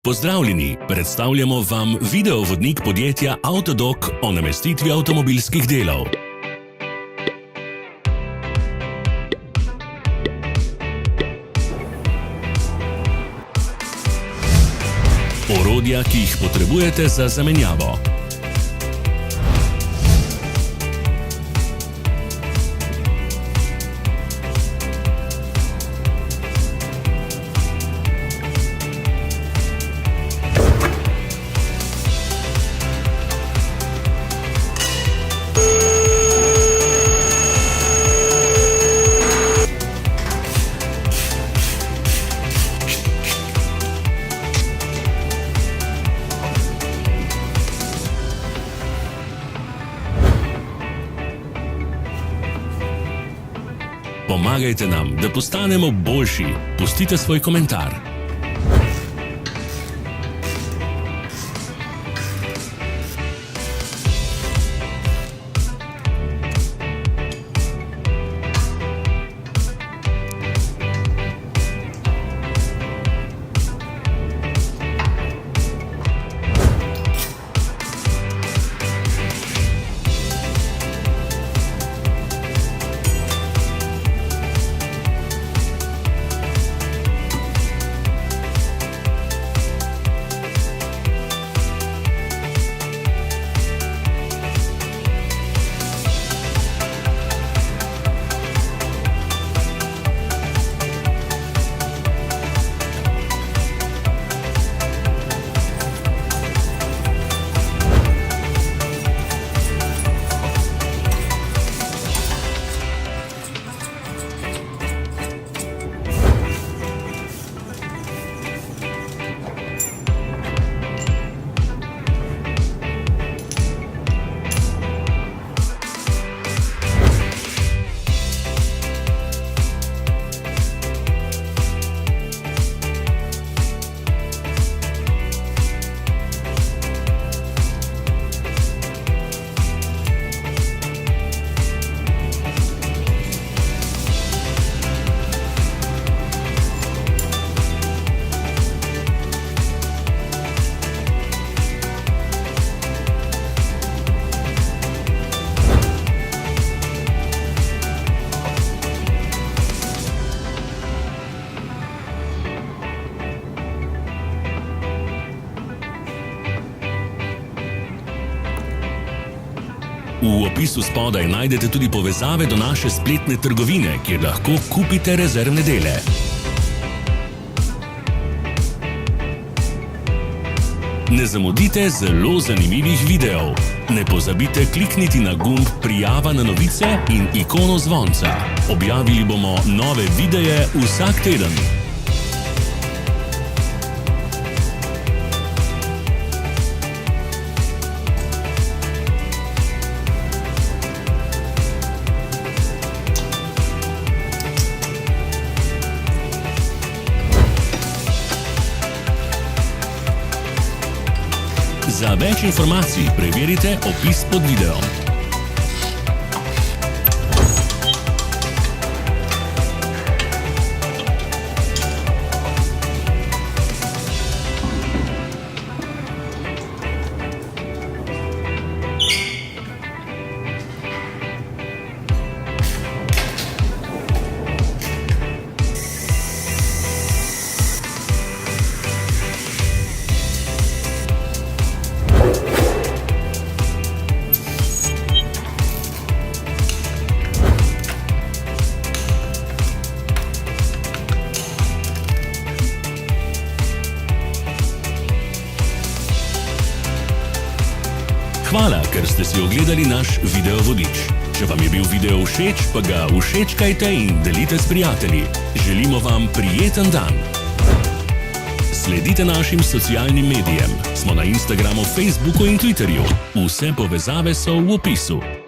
Pozdravljeni, predstavljamo vam videovodnik podjetja Avtodok o namestitvi avtomobilskih delov. Orodja, ki jih potrebujete za zamenjavo. Pomagajte nam, da postanemo boljši. Pustite svoj komentar. V opisu spodaj najdete tudi povezave do naše spletne trgovine, kjer lahko kupite rezervne dele. Ne zamudite zelo zanimivih videov. Ne pozabite klikniti na gumb Prijava na novice in ikono zvonca. Objavili bomo nove videe vsak teden. Za več informacij preverite opis pod videom. Hvala, ker ste si ogledali naš videovodič. Če vam je bil video všeč, pa ga všečkajte in delite s prijatelji. Želimo vam prijeten dan. Sledite našim socialnim medijem. Smo na Instagramu, Facebooku in Twitterju. Vse povezave so v opisu.